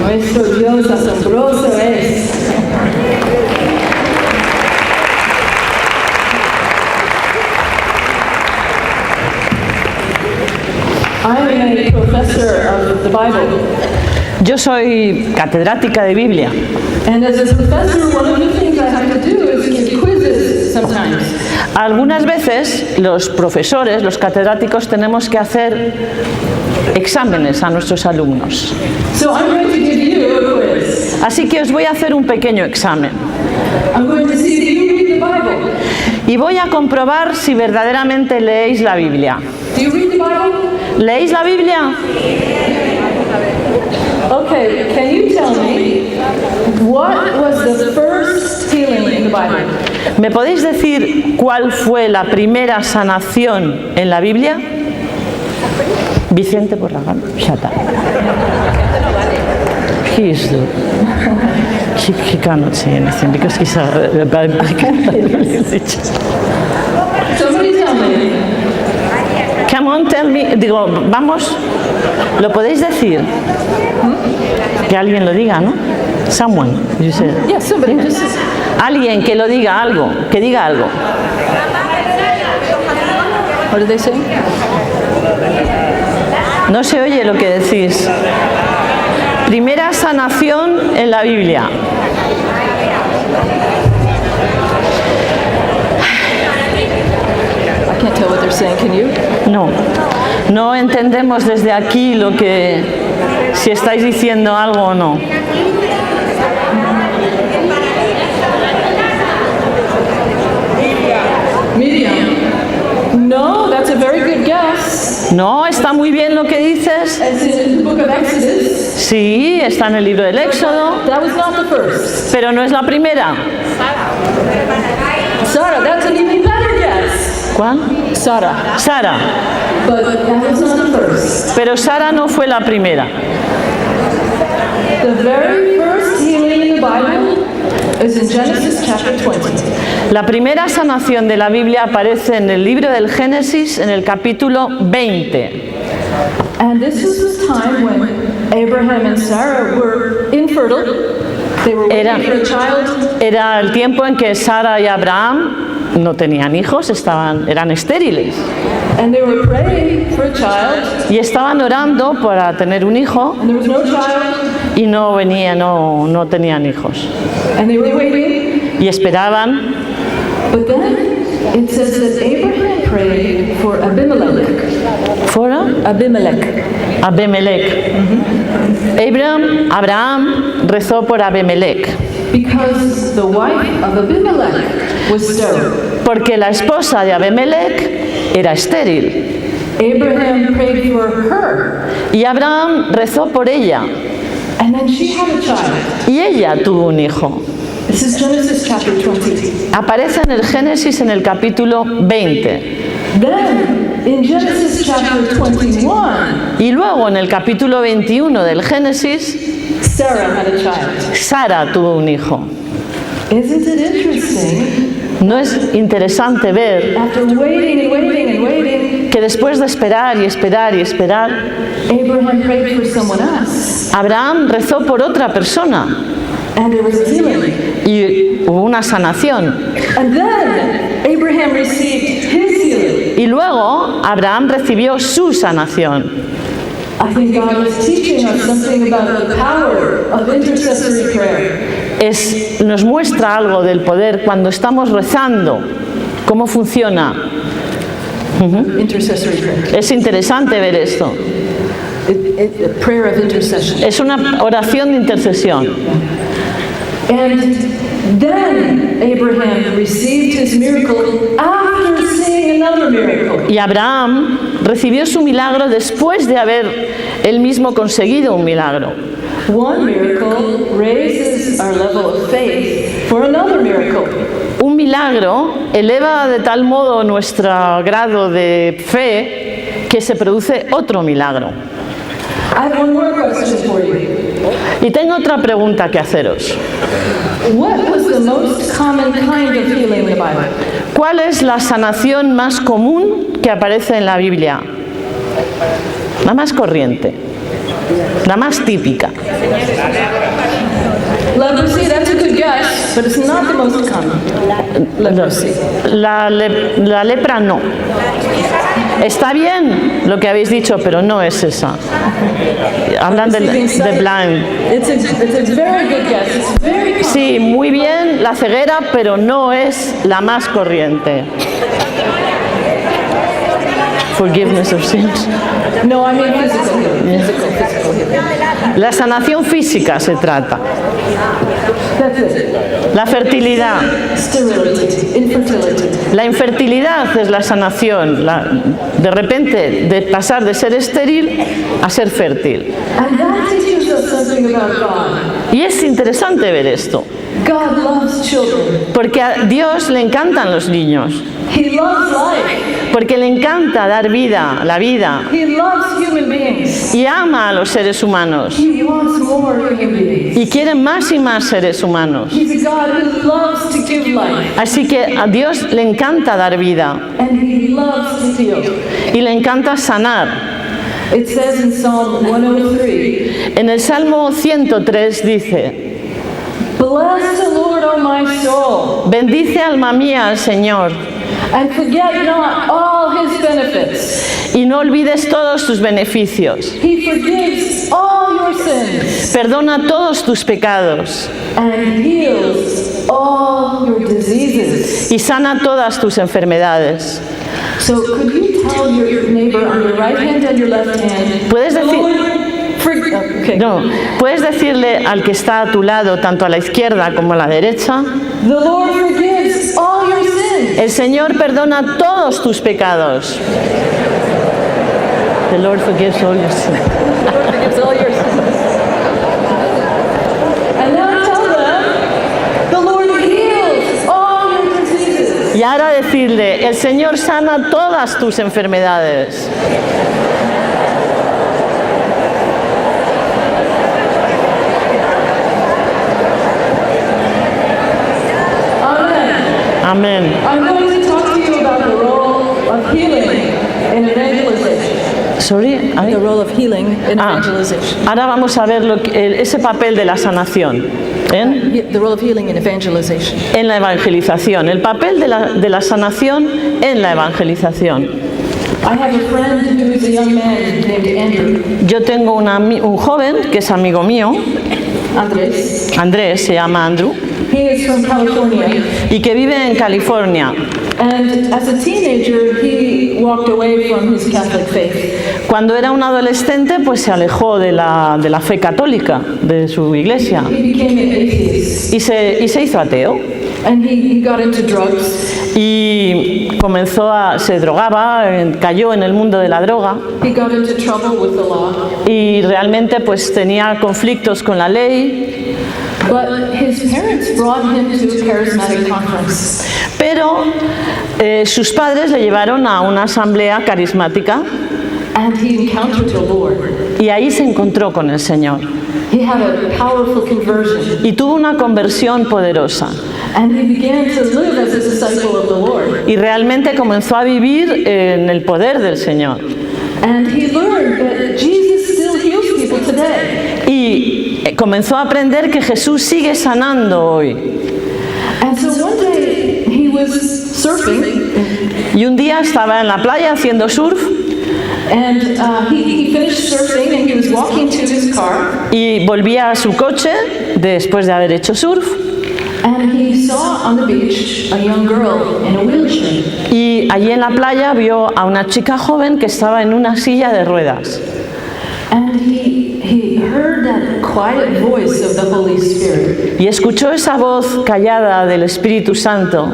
Nuestro Dios asombroso es. I'm a professor of the Bible. Yo soy catedrática de Biblia. And as a professor, one of the things I have to do is give quizzes sometimes. Algunas veces los profesores, los catedráticos, tenemos que hacer exámenes a nuestros alumnos. So I'm going to give you a quiz. Así que os voy a hacer un pequeño examen. I'm going to see if you read the Bible. Y voy a comprobar si verdaderamente leéis la Biblia. Do you read the Bible? ¿Leéis la Biblia? Okay, can you tell me what was the first healing in the Bible? ¿Me podéis decir cuál fue la primera sanación en la Biblia? Vicente Borragán, shut up. He is the... He cannot say anything because he's a bad Somebody tell me. Come on, tell me. Digo, vamos, ¿lo podéis decir? Que alguien lo diga, ¿no? Someone, you said. Yeah, somebody just. Alguien que lo diga algo, que diga algo. What did they say? No se oye lo que decís. Primera sanación en la Biblia. I can't tell what they're saying, can you? No entendemos desde aquí lo que, si estáis diciendo algo o no. Medium. No, that's a very good guess. No, está muy bien lo que dices. As in the book of Exodus. Sí, está en el libro del Éxodo, That was not the first. pero no es la primera. Sarah, that's an even better guess. ¿Cuál? Sarah. Sara. But that was not the first. Pero Sara no fue la primera. The very first healing in the Bible is in Genesis chapter 20. La primera sanación de la Biblia aparece en el libro del Génesis, en el capítulo 20. And this was the time when Abraham and Sarah were infertile. They were waiting for a child. Era el tiempo en que Sara y Abraham no tenían hijos, eran estériles. And they were praying for a child. Y estaban orando para tener un hijo And there was no child. y no tenían hijos. And they were waiting. Y esperaban. But then it says that Abraham prayed for Abimelech. ¿Fuera? Abimelech. Abimelech. Abraham rezó por Abimelech. Because the wife of Abimelech was sterile. Porque la esposa de Abimelech era estéril. Abraham prayed for her. Y Abraham rezó por ella. And then she had a child. Y ella tuvo un hijo. This is Genesis chapter 20. Aparece en el Génesis en el capítulo 20. Then, in Genesis chapter 21, Y luego en el capítulo 21 del Génesis, Sarah had a child. Sara tuvo un hijo. Isn't it interesting? ¿No es interesante ver After waiting and waiting and waiting, que después de esperar y esperar y esperar, Abraham prayed for someone else, Abraham rezó por otra persona and there was a healing. y hubo una sanación? And then Abraham received his healing. Y luego Abraham recibió su sanación. I think God is teaching us something about the power of intercessory prayer. Nos muestra algo del poder cuando estamos rezando, cómo funciona. Intercessory prayer. Es interesante ver esto. A prayer of intercession. Es una oración de intercesión. And then Abraham received his miracle after seeing another miracle. Y Abraham recibió su milagro después de haber él mismo conseguido un milagro. One miracle raises our level of faith for another miracle. Un milagro eleva de tal modo nuestro grado de fe que se produce otro milagro. I have one more question for you. Y tengo otra pregunta que haceros. What was the most common kind of healing in the Bible? ¿Cuál es la sanación más común que aparece en la Biblia? La más corriente. La más típica. Leprosy, that's a good guess, but it's not the most common. Leprosy. La lepra no. Está bien lo que habéis dicho, pero no es esa. Hablan de blind. It's a very good guess. It's very common. Sí, muy bien la ceguera, pero no es la más corriente. Forgiveness of sins. No, I mean physical healing. Physical healing. La sanación física se trata. That's it. La fertilidad. Sterility, infertility. La infertilidad es la sanación. De repente, de pasar de ser estéril a ser fértil. And that teaches us something about God. Y es interesante ver esto. God loves children. Porque a Dios le encantan los niños. He loves life. Porque le encanta dar vida, la vida. He loves human beings. Y ama a los seres humanos. He wants more human beings. Y quiere más y más seres humanos. He's a God who loves to give life. Así que a Dios le encanta dar vida. And He loves to heal. Y le encanta sanar. It says in Psalm 103, En el Salmo 103 dice: Bless the Lord, O my soul, bendice alma mía al Señor and forget not all His benefits. y no olvides todos tus beneficios. He forgives all your sins Perdona todos tus pecados and heals all your diseases. y sana todas tus enfermedades. So could you tell your neighbor on your right hand and your left hand, Puedes "The decir- Lord okay. No, puedes decirle al que está a tu lado, tanto a la izquierda como a la derecha: The Lord forgives all your sins. el Señor perdona todos tus pecados. The Lord forgives all your sins. The Lord forgives all your sins. And now tell them, the Lord heals all your diseases. Y ahora decirle: el Señor sana todas tus enfermedades. Amen. Amén. I'm going to talk to you about the role of healing in evangelization. Sorry, The role of healing in evangelization. ahora vamos a ver ese papel de la sanación The role of healing in evangelization. en la evangelización, el papel de la sanación en la evangelización. I have a friend who is a young man named Andrew. Yo tengo un joven que es amigo mío, Andres. Andrés, se llama Andrew, He is from California. y que vive en California. And as a teenager, he walked away from his Catholic faith. Cuando era un adolescente, pues se alejó de la fe católica, de su iglesia, He became an atheist. y se hizo ateo. And he got into drugs. Y se drogaba, cayó en el mundo de la droga, He got into trouble with the law. y realmente pues tenía conflictos con la ley, But his parents brought him to a charismatic conference. pero sus padres le llevaron a una asamblea carismática And he encountered the Lord. y ahí se encontró con el Señor He had a powerful conversion. y tuvo una conversión poderosa, And he began to live as a disciple of the Lord. y realmente comenzó a vivir en el poder del Señor, And he learned that Jesus still heals people today. y comenzó a aprender que Jesús sigue sanando hoy. And so one day he was surfing, Y un día estaba en la playa haciendo surf and he finished surfing and he was walking to his car, y volvía a su coche después de haber hecho surf, and he saw on the beach a young girl in a wheelchair. y allí en la playa vio a una chica joven que estaba en una silla de ruedas. And he heard that quiet voice of the Holy Spirit. Y escuchó esa voz callada del Espíritu Santo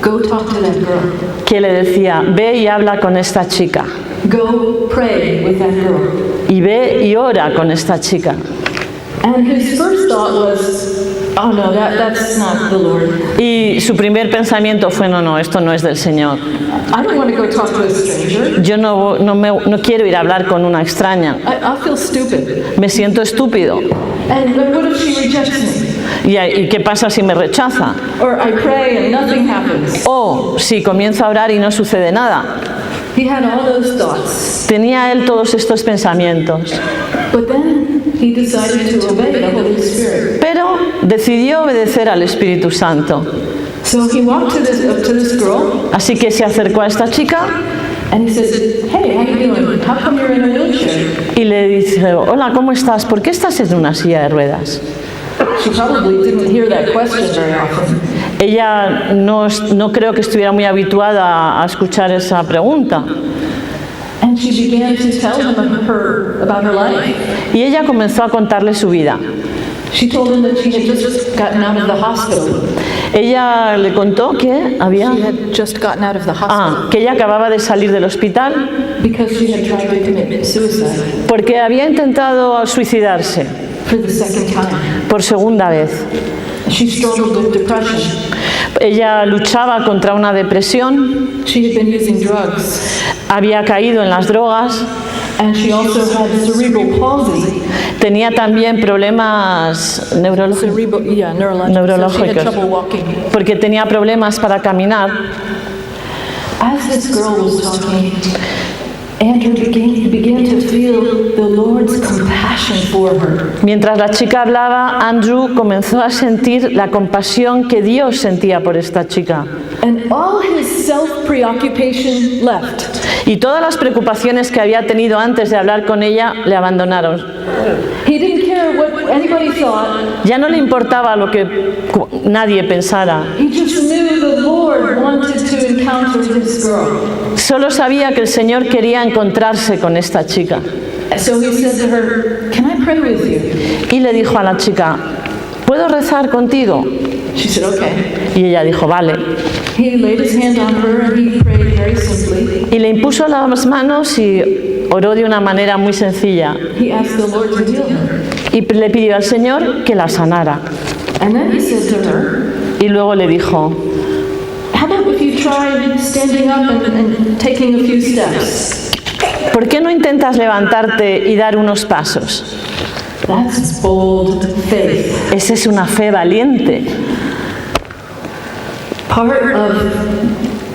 Go talk to that girl. que le decía: ve y habla con esta chica, Go pray with that girl. y ve y ora con esta chica. And his first thought was, oh no, that's not the Lord. Y su primer pensamiento fue: no, esto no es del Señor. I don't want to go talk to a stranger. Yo no quiero ir a hablar con una extraña. I'll feel stupid. Me siento estúpido. And what if she rejects me? ¿Y qué pasa si me rechaza? Or I pray and nothing happens. O si comienzo a orar y no sucede nada. He had all those thoughts. Tenía él todos estos pensamientos. But then he decided to obey the Holy Spirit. Pero decidió obedecer al Espíritu Santo. So he walked to this girl Así que se acercó a esta chica and he said, "Hey, how you doing? How come you're in a wheelchair?" y le dice, hola, ¿cómo estás? ¿Por qué estás en una silla de ruedas? She probably didn't hear that question very often. Ella no creo que estuviera muy habituada a escuchar esa pregunta. And she began to tell him about her life. Y ella comenzó a contarle su vida. She told him that she had just gotten out of the hospital. Ella le contó que She had just gotten out of the hospital que ella acababa de salir del hospital because she had tried to commit suicide porque había intentado suicidarse for the second time. por segunda vez. She struggled with depression. Ella luchaba contra una depresión, She had been using drugs, había caído en las drogas, and she also had cerebral palsy. tenía también problemas neurológicos, Neurological. So she had trouble walking. porque tenía problemas para caminar. As this girl was talking, Andrew began to feel the Lord's compassion for her. Mientras la chica hablaba, Andrew comenzó a sentir la compasión que Dios sentía por esta chica. And all his self-preoccupation left. Y todas las preocupaciones que había tenido antes de hablar con ella le abandonaron. He didn't care what anybody thought. Ya no le importaba lo que nadie pensara. He just knew the Lord wanted to encounter this girl. Solo sabía que el Señor quería encontrarse con esta chica. So he said to her, "Can I pray with you?" Y le dijo a la chica, ¿puedo rezar contigo? She said, "Okay." Y ella dijo, vale. He laid his hand on her and he prayed very simply. Y le impuso las manos y oró de una manera muy sencilla. He asked the Lord to heal her. Y le pidió al Señor que la sanara. And then he said to her, Y luego le dijo, "How about if you try standing up and taking a few steps?" ¿por qué no intentas levantarte y dar unos pasos? That's bold faith. Esa es una fe valiente. Part of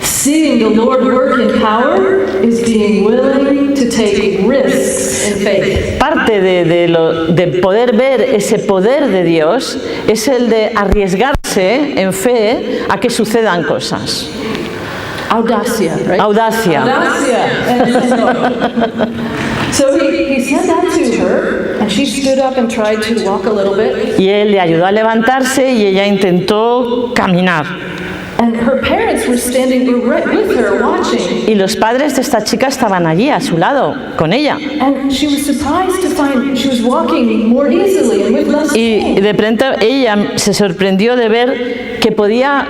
seeing the Lord work in power is being willing to take risks in faith. Parte de poder ver ese poder de Dios es el de arriesgarse en fe a que sucedan cosas. Audacia, right? Audacia. Audacia. So he said that to her, and she stood up and tried to walk a little bit. Y él le ayudó a levantarse y ella intentó caminar. And her parents were standing right with her watching. Y los padres de esta chica estaban allí a su lado, con ella. And she was surprised to find she was walking more easily and with less Y pain. de pronto ella se sorprendió de ver que podía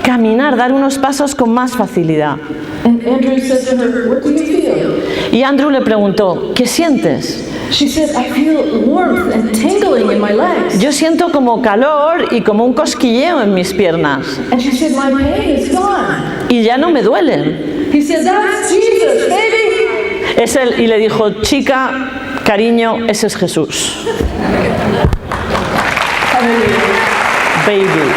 caminar, dar unos pasos con más facilidad. And Andrew said to her, "What do you feel?" Y Andrew le preguntó, ¿qué sientes? She said, "I feel warmth and tingling in my legs." Yo siento como calor y como un cosquilleo en mis piernas. And she said, "My pain is gone." Y ya no me duelen. He said, "That's Jesus, baby." Es él, y le dijo, chica, cariño, ese es Jesús. Baby.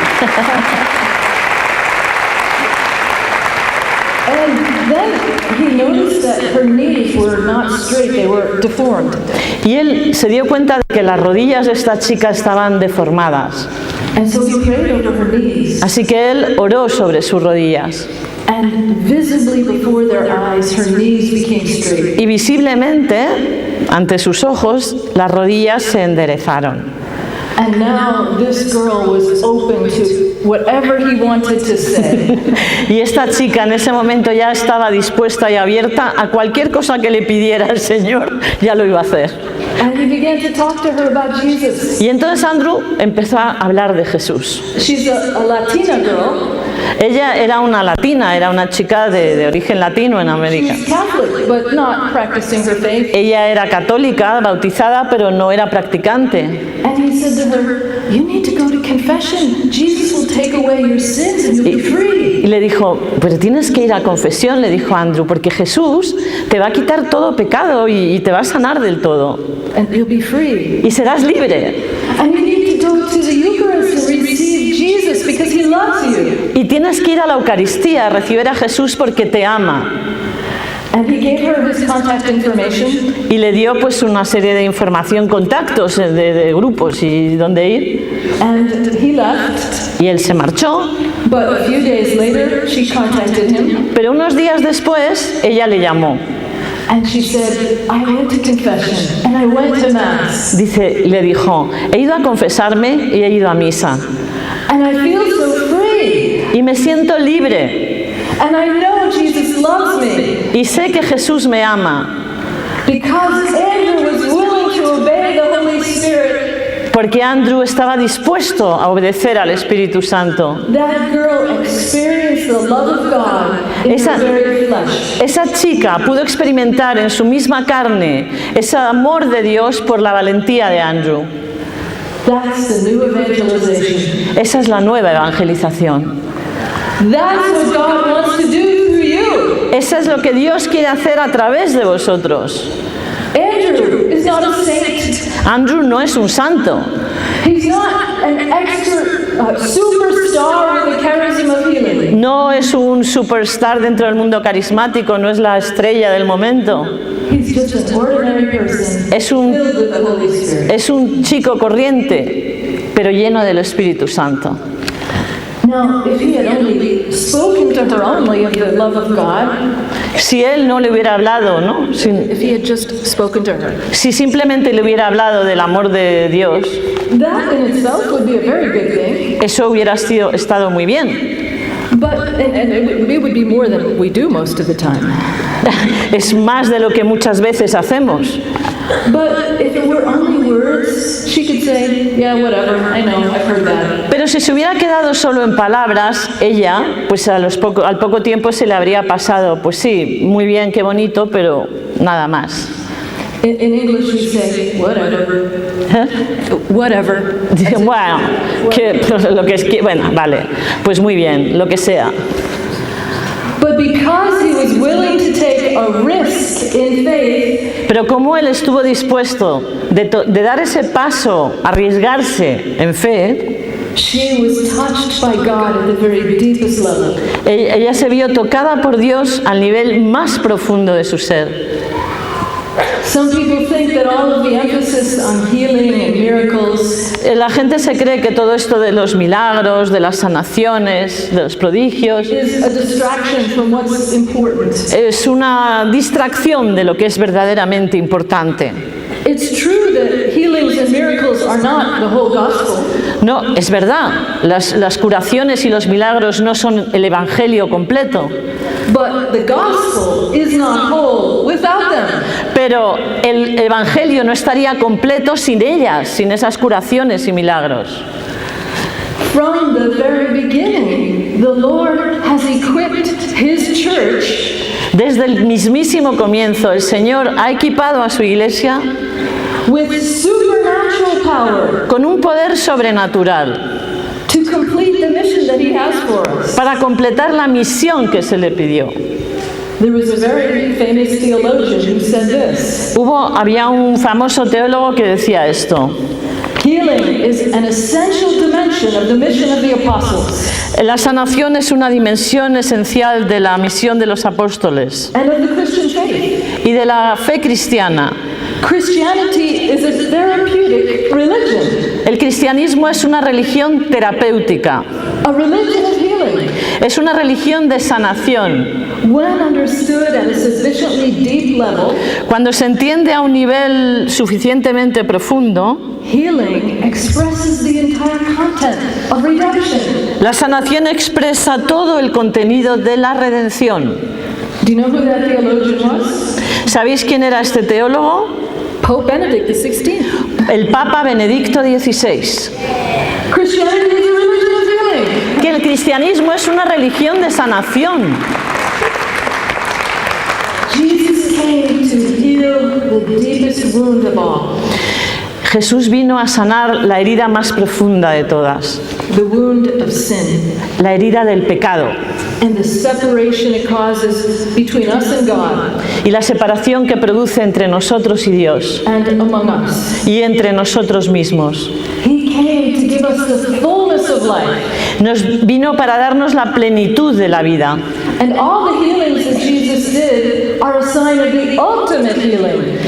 And then he noticed that her knees were not straight, they were deformed. Y él se dio cuenta de que las rodillas de esta chica estaban deformadas. And so he prayed over her knees. Así que él oró sobre sus rodillas. And visibly before their eyes, her knees became straight. Y visiblemente, ante sus ojos, las rodillas se enderezaron. And now this girl was open to whatever he wanted to say. Y esta chica en ese momento ya estaba dispuesta y abierta a cualquier cosa que le pidiera el Señor, ya lo iba a hacer. And he began to talk to her about Jesus. Y entonces Andrew empezó a hablar de Jesús. She's a Latina girl. Ella era una latina, era una chica de origen latino en América. She's Catholic, but not practicing her faith. Ella era católica, bautizada, pero no era practicante. And he said to her, "You need to go to confession. Jesus will take away your sins and you'll be free." Y le dijo, pero tienes que ir a confesión, le dijo Andrew, porque Jesús te va a quitar todo pecado y te va a sanar del todo. And you'll be free. Y serás libre. And you need to go to the Eucharist and receive Jesus because he loves you. Y tienes que ir a la Eucaristía a recibir a Jesús porque te ama. And he gave her his contact information. Y le dio pues una serie de información, contactos de grupos y dónde ir. And he left. Y él se marchó. But a few days later, she contacted him. Pero unos días después, ella le llamó. And she said, I went to confession and I went to mass. Le dijo, he ido a confesarme y he ido a misa. And I feel so free. Y me siento libre. And I know Jesus loves me. Y sé que Jesús me ama. Because Andrew was willing to obey the Holy Spirit. Porque Andrew estaba dispuesto a obedecer al Espíritu Santo. That girl experienced the love of God in her very flesh. Esa chica pudo experimentar en su misma carne ese amor de Dios por la valentía de Andrew. That's the new evangelization. Esa es la nueva evangelización. That's what God wants to do through you. Eso es lo que Dios quiere hacer a través de vosotros. Andrew is not a saint. Andrew no es un santo. He's not an extra superstar with a charism of healing. No es un superstar dentro del mundo carismático, no es la estrella del momento. He's just an ordinary person filled with the Holy Spirit. Es un chico corriente, pero lleno del Espíritu Santo. Now, if he had only spoken to her only of the love of God, si él no le hubiera hablado, ¿no? If he had just spoken to her, si simplemente le hubiera hablado del amor de Dios, that in itself would be a very good thing. Eso hubiera estado muy bien. But and it would be more than we do most of the time. Es más de lo que muchas veces hacemos. But if it were only words, she could say, yeah, whatever, I know, I've heard that. Pero si se hubiera quedado solo en palabras, ella, pues al poco tiempo se le habría pasado, pues sí, muy bien, qué bonito, pero nada más. In English we say, whatever. Whatever. Bueno, bueno, vale, pues muy bien, lo que sea. But because he was willing to take a risk in faith, pero como él estuvo dispuesto de dar ese paso, arriesgarse en fe, she was touched by God at the very deepest level. Ella se vio tocada por Dios al nivel más profundo de su ser. Some people think that all of the emphasis on healing and miracles La gente se cree que todo esto de los milagros, de las sanaciones, de los prodigios, is a distraction from what's important. Es una distracción de lo que es verdaderamente importante. It's true that healings and miracles are not the whole gospel. No, es verdad, las curaciones y los milagros no son el evangelio completo. But the gospel is not whole without them. Pero el evangelio no estaría completo sin ellas, sin esas curaciones y milagros. From the very beginning, the Lord has equipped His church. Desde el mismísimo comienzo, el Señor ha equipado a su iglesia with supernatural power con un poder sobrenatural to complete the mission that He has for us. Para completar la misión que se le pidió. There was a very famous theologian who said this. Había un famoso teólogo que decía esto. Healing is an essential dimension of the mission of the apostles. La sanación es una dimensión esencial de la misión de los apóstoles and of the Christian faith. Y de la fe cristiana. Christianity is a therapeutic religion. El cristianismo es una religión terapéutica. A religion of healing. Es una religión de sanación. When understood at a sufficiently deep level, cuando se entiende a un nivel suficientemente profundo, healing expresses the entire content of redemption. La sanación expresa todo el contenido de la redención. Do you know who that theologian was? ¿Sabéis quién era este teólogo? Pope Benedict XVI. El Papa Benedicto XVI. Christianity is a religion of healing. Que el cristianismo es una religión de sanación. Jesus came to heal the deepest wound of all. Jesús vino a sanar la herida más profunda de todas. The wound of sin. La herida del pecado. And the separation it causes between us and God. Y la separación que produce entre nosotros y Dios. And among us. Y entre nosotros mismos. He came to give us the fullness of life. Nos vino para darnos la plenitud de la vida. And all the healings that Jesus did are a sign of the ultimate healing.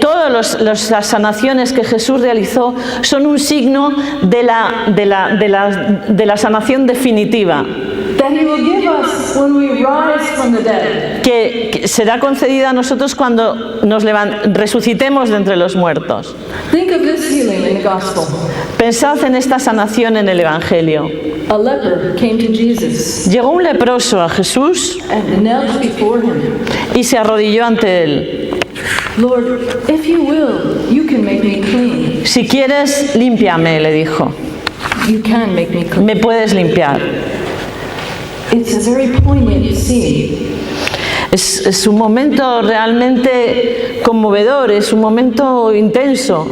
Todas las sanaciones que Jesús realizó son un signo de la sanación definitiva, That he will give us when we rise from the dead. que será concedida a nosotros cuando resucitemos de entre los muertos. Think of this healing in the gospel. Pensad en esta sanación en el Evangelio. A leper came to Jesus Llegó un leproso a Jesús and knelt before him. y se arrodilló ante él. Lord, if you will, you can make me clean. Si quieres, límpiame, le dijo. You can make me clean. Me puedes limpiar. It's a very poignant scene. Es un momento realmente conmovedor, es un momento intenso.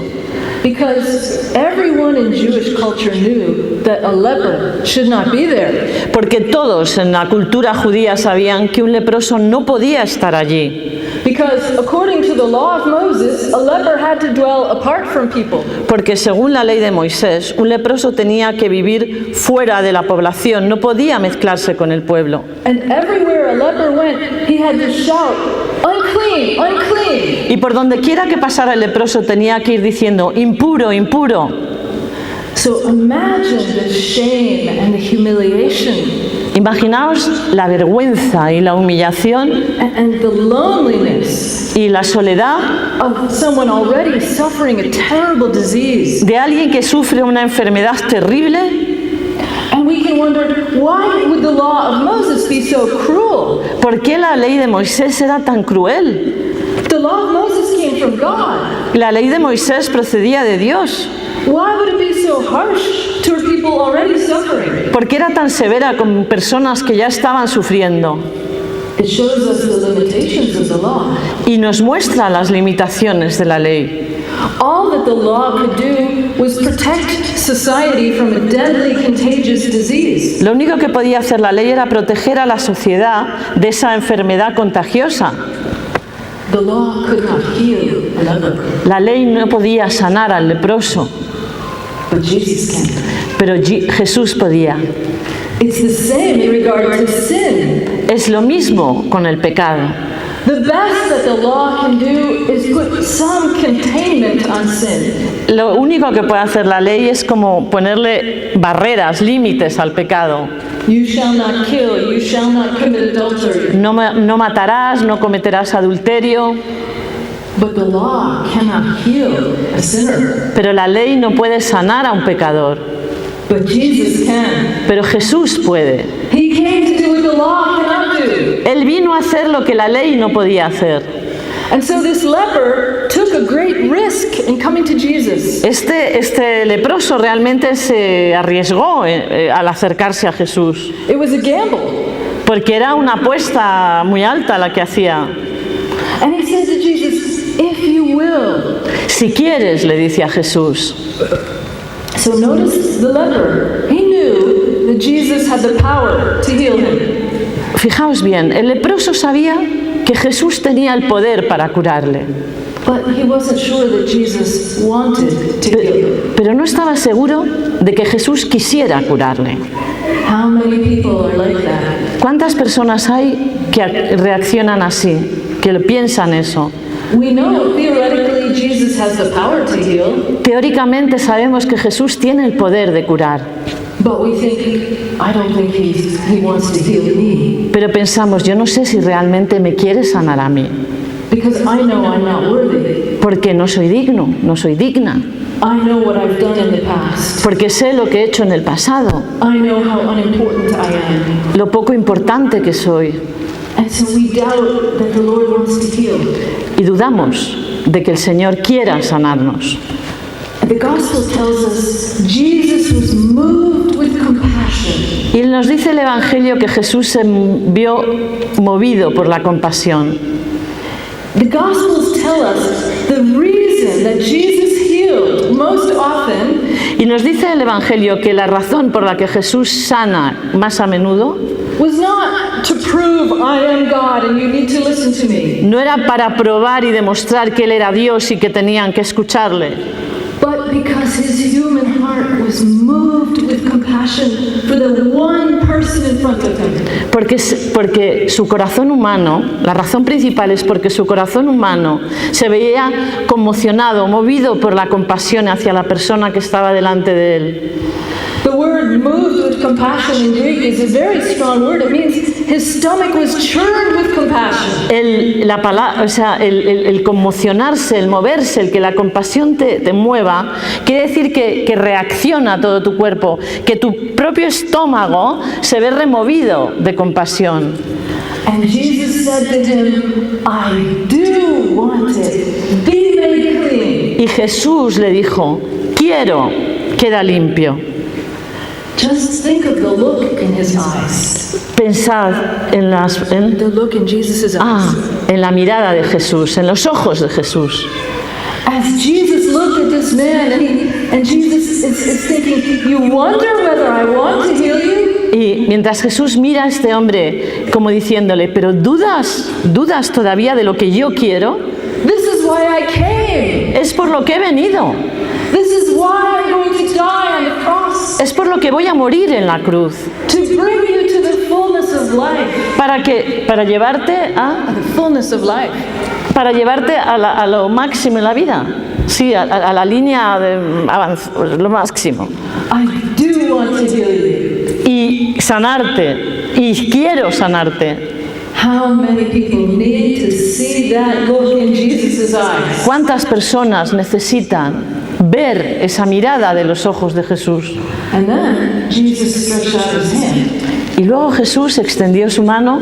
Because everyone in Jewish culture knew that a leper should not be there. Porque todos en la cultura judía sabían que un leproso no podía estar allí. Because according to the law of Moses, a leper had to dwell apart from people. Porque según la ley de Moisés, un leproso tenía que vivir fuera de la población, no podía mezclarse con el pueblo. And everywhere a leper went, he had to shout, unclean, unclean. Y por donde quiera que pasara el leproso tenía que ir diciendo, impuro, impuro. So imagine the shame and the humiliation Imaginaos la vergüenza y la humillación and the loneliness y la soledad of someone already suffering a terrible disease. de alguien que sufre una enfermedad terrible. And we can wonder, why would the law of Moses be so cruel? ¿Por qué la ley de Moisés era tan cruel? The law of Moses came from God. La ley de Moisés procedía de Dios. Why would it be so harsh toward people already suffering? ¿Por qué era tan severa con personas que ya estaban sufriendo? It shows us the limitations of the law. Y nos muestra las limitaciones de la ley. All that the law could do was protect society from a deadly contagious disease. Lo único que podía hacer la ley era proteger a la sociedad de esa enfermedad contagiosa. The law could not heal a leper, La ley no podía sanar al leproso, but Jesus can. pero Jesús podía. It's the same in regard to sin. Es lo mismo con el pecado. The best that the law can do is put some containment on sin. Lo único que puede hacer la ley es como ponerle barreras, límites al pecado. You shall not kill, you shall not commit adultery. No matarás, no cometerás adulterio. But the law cannot heal a sinner. Pero la ley no puede sanar a un pecador. But Jesus can. Pero Jesús puede. He came to do what the law cannot do. Él vino a hacer lo que la ley no podía hacer. And so this leper took a great risk in coming to Jesus. Este leproso realmente se arriesgó al acercarse a Jesús, It was a gamble. porque era una apuesta muy alta la que hacía. And he said to Jesus, if you will. Si quieres, le dice a Jesús. So notice the leper. He knew that Jesus had the power to heal him. Fijaos bien, el leproso sabía que Jesús tenía el poder para curarle, But he wasn't sure that Jesus wanted to heal him. pero no estaba seguro de que Jesús quisiera curarle. How many people are like that? ¿Cuántas personas hay que reaccionan así, que piensan eso? We know theoretically Jesus has the power to heal, Teóricamente sabemos que Jesús tiene el poder de curar, but we think, I don't think he wants to heal me pero pensamos, yo no sé si realmente me quiere sanar a mí, because I know I'm not worthy. porque no soy digno, no soy digna, I know what I've done in the past. porque sé lo que he hecho en el pasado, I know how unimportant I am. lo poco importante que soy, And so we doubt that the Lord wants to heal. y dudamos de que el Señor quiera sanarnos. The gospel tells us Jesus was moved with compassion. Y nos dice el Evangelio que Jesús se vio movido por la compasión. The gospels tell us the reason that Jesus healed most often Y nos dice el Evangelio que la razón por la que Jesús sana más a menudo was not to prove I am God and you need to listen to me, no era para probar y demostrar que Él era Dios y que tenían que escucharle, but but because his human heart was moved with compassion for the one person in front of him. Porque su corazón humano, la razón principal es porque su corazón humano se veía conmocionado, movido por la compasión hacia la persona que estaba delante de él. The word moved with compassion in Greek is a very strong word. It means his stomach was churned with compassion. El conmocionarse, el moverse, el que la compasión te mueva, quiere decir que reacciona todo tu cuerpo, que tu propio estómago se ve removido de compasión. And Jesus said to him, I do want it. Be made clean. Y Jesús le dijo, quiero, queda limpio. Just think of the look in his eyes. Pensad en The look in Jesus' eyes. en la mirada de Jesús, en los ojos de Jesús. As Jesus looked at this man, and Jesus is thinking, you wonder whether I want to heal you? Y mientras Jesús mira a este hombre como diciéndole, pero ¿dudas todavía de lo que yo quiero? This is why I came. Es por lo que he venido. This is why I'm going to die on the cross. Es por lo que voy a morir en la cruz. To bring you to the fullness of life. Para llevarte a The fullness of life. para llevarte a lo máximo en la vida. Sí, a la línea de lo máximo. I do want to heal you. Y sanarte. Y quiero sanarte. How many people need to see that look in Jesus' eyes? ¿Cuántas personas necesitan ver esa mirada de los ojos de Jesús? And then Jesus stretched out his hand. Y luego Jesús extendió su mano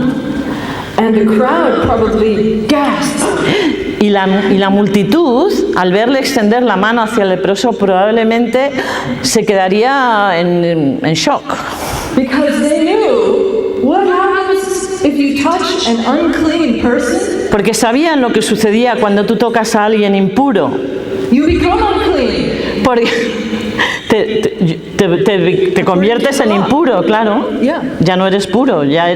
And the crowd probably gasped. y la multitud, al verle extender la mano hacia el leproso, probablemente se quedaría en shock. Because they knew what happens if you touch an unclean person. Porque sabían lo que sucedía cuando tú tocas a alguien impuro. You become unclean. Porque te conviertes en impuro, claro. Yeah. Ya no eres puro, ya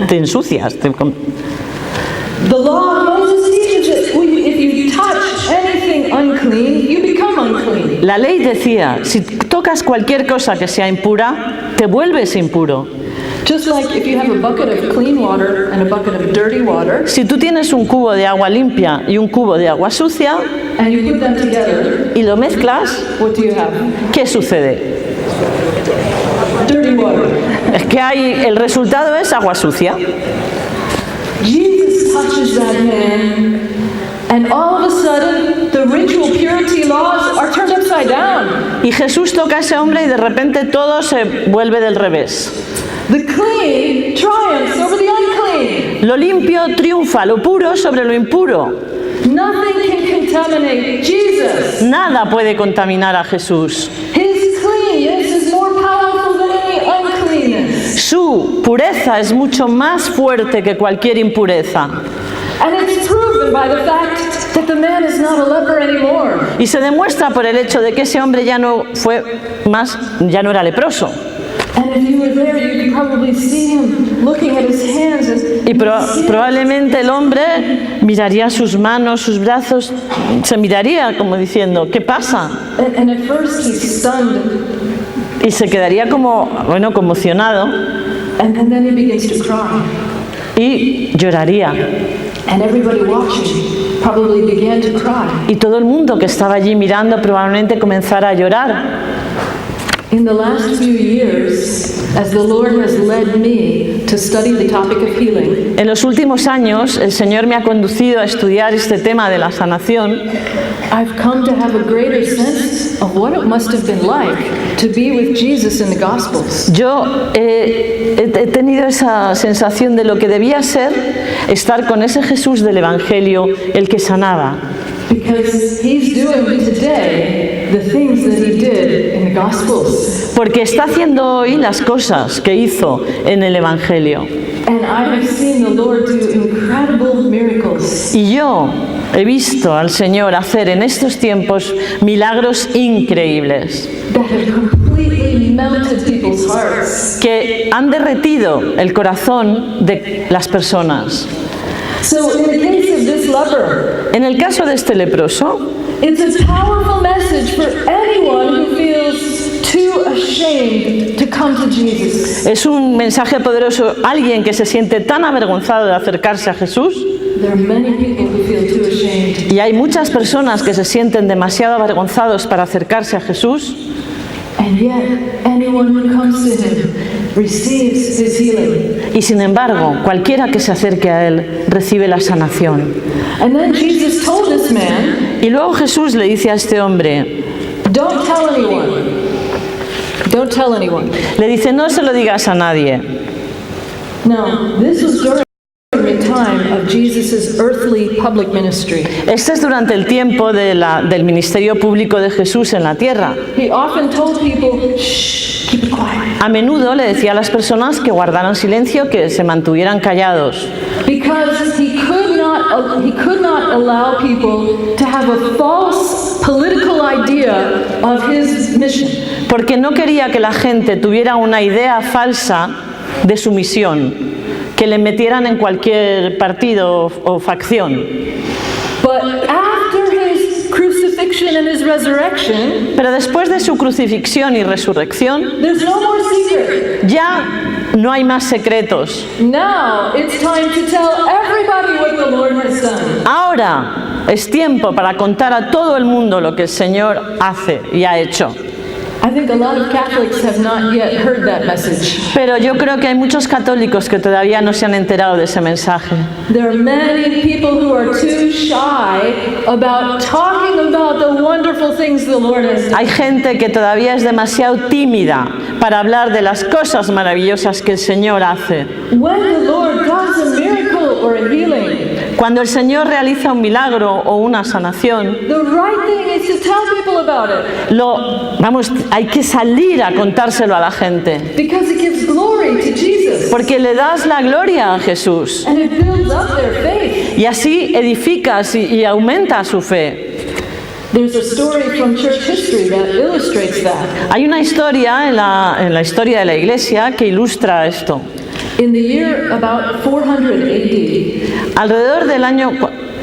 te ensucias. The law of Moses teaches that if you touch anything unclean, you become unclean. La ley decía, si tocas cualquier cosa que sea impura, te vuelves impuro. Just like if you have a bucket of clean water and a bucket of dirty water, Si tú tienes un cubo de agua limpia y un cubo de agua sucia and you put them together, y lo mezclas, what do you have? ¿qué sucede? Dirty water. Es que el resultado es agua sucia. Jesus touches that man, and all of a sudden, the ritual purity laws are turned upside down. Y Jesús toca a ese hombre y de repente todo se vuelve del revés. The clean triumphs over the unclean. Lo limpio triunfa, lo puro sobre lo impuro. Nothing can contaminate Jesus. Nada puede contaminar a Jesús. His cleanness is more powerful than any uncleanness. Su pureza es mucho más fuerte que cualquier impureza. And it's proven by the fact that the man is not a leper anymore. Y se demuestra por el hecho de que ese hombre ya no era leproso. And if you were there, you could probably see him looking at his hands Y probablemente el hombre miraría sus manos, sus brazos, se miraría como diciendo, ¿qué pasa? and at first he's stunned, Y se quedaría conmocionado and then he begins to cry. y lloraría. And everybody watching probably began to cry. Y todo el mundo que estaba allí mirando probablemente comenzara a llorar. In the last few years, as the Lord has led me to study the topic of healing, En los últimos años el Señor me ha conducido a estudiar este tema de la sanación. I've come to have a greater sense of what it must have been like to be with Jesus in the Gospels. Yo he tenido esa sensación de lo que debía ser estar con ese Jesús del Evangelio, el que sanaba. Because he's doing today the things that he did in the Gospels. Porque está haciendo hoy las cosas que hizo en el Evangelio. And I have seen the Lord do incredible miracles. Y yo he visto al Señor hacer en estos tiempos milagros increíbles That have completely melted people's hearts. que han derretido el corazón de las personas. So in the case of this leper, En el caso de este leproso, it's a powerful message for anyone come to Jesus. Es un mensaje poderoso. Alguien que se siente tan avergonzado de acercarse a Jesús. There are many people who feel too ashamed. Y hay muchas personas que se sienten demasiado avergonzados para acercarse a Jesús. And yet, anyone who comes to him receives his healing. Y sin embargo, cualquiera que se acerque a Él recibe la sanación. And then Jesus told this man, Y luego Jesús le dice a este hombre, don't tell anyone. Don't tell anyone. le dice, no se lo digas a nadie. Now, this was during the time of Jesus' earthly public ministry. Este es durante el tiempo del ministerio público de Jesús en la tierra. He often told people, shh, keep it quiet. A menudo le decía a las personas que guardaran silencio, que se mantuvieran callados, Because he could not allow people to have a false political idea of his mission. porque no quería que la gente tuviera una idea falsa de su misión, que le metieran en cualquier partido o facción. But after his crucifixion and his resurrection, Pero después de su crucifixión y resurrección, there's no more secret. ya no hay más secretos. Now it's time to tell everybody what the Lord has done. Ahora es tiempo para contar a todo el mundo lo que el Señor hace y ha hecho. I think a lot of Catholics have not yet heard that message. Pero yo creo que hay muchos católicos que todavía no se han enterado de ese mensaje. There are many people who are too shy about talking about the wonderful things the Lord has done. Hay gente que todavía es demasiado tímida para hablar de las cosas maravillosas que el Señor hace. When the Lord does a miracle or a healing, Cuando el Señor realiza un milagro o una sanación, the right thing is to tell people about it hay que salir a contárselo a la gente, because it gives glory to Jesus porque le das la gloria a Jesús and it builds up their faith. y así edificas y aumenta su fe. There's a story from church history that illustrates that. Hay una historia en la historia de la Iglesia que ilustra esto. In the year about 400 AD, Alrededor del año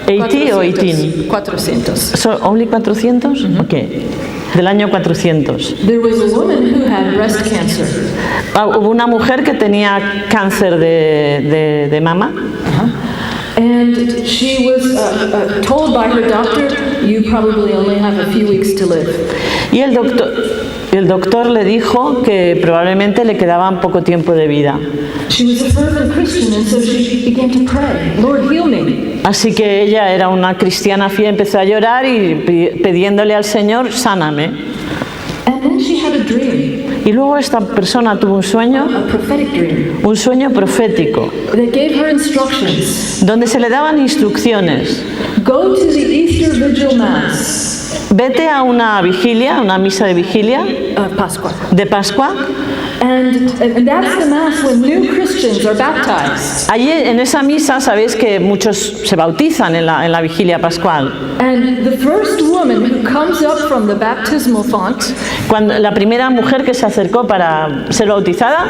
80 o 18. 400. So, only 400? Okay. Del año 400. There was a woman who had breast cancer. Hubo una mujer que tenía cáncer de mama And she was told by her doctor, you probably only have a few weeks to live. y el doctor le dijo que probablemente le quedaban poco tiempo de vida. She was a fervent Christian, and so she began to pray, Lord, heal me. Así que ella era una cristiana fiel, empezó a llorar y pidiéndole al Señor, sáname. And then she had a dream, Y luego esta persona tuvo un sueño a prophetic dream, profético, that gave her instructions. donde se le daban instrucciones. Go to the Easter Vigil Mass, Vete a una vigilia, una misa de vigilia Pascua. de Pascua. And that's the Mass when new Christians are baptized. Allí en esa misa sabéis que muchos se bautizan en la vigilia pascual. And the first woman who comes up from the baptismal font, Cuando la primera mujer que se acercó para ser bautizada,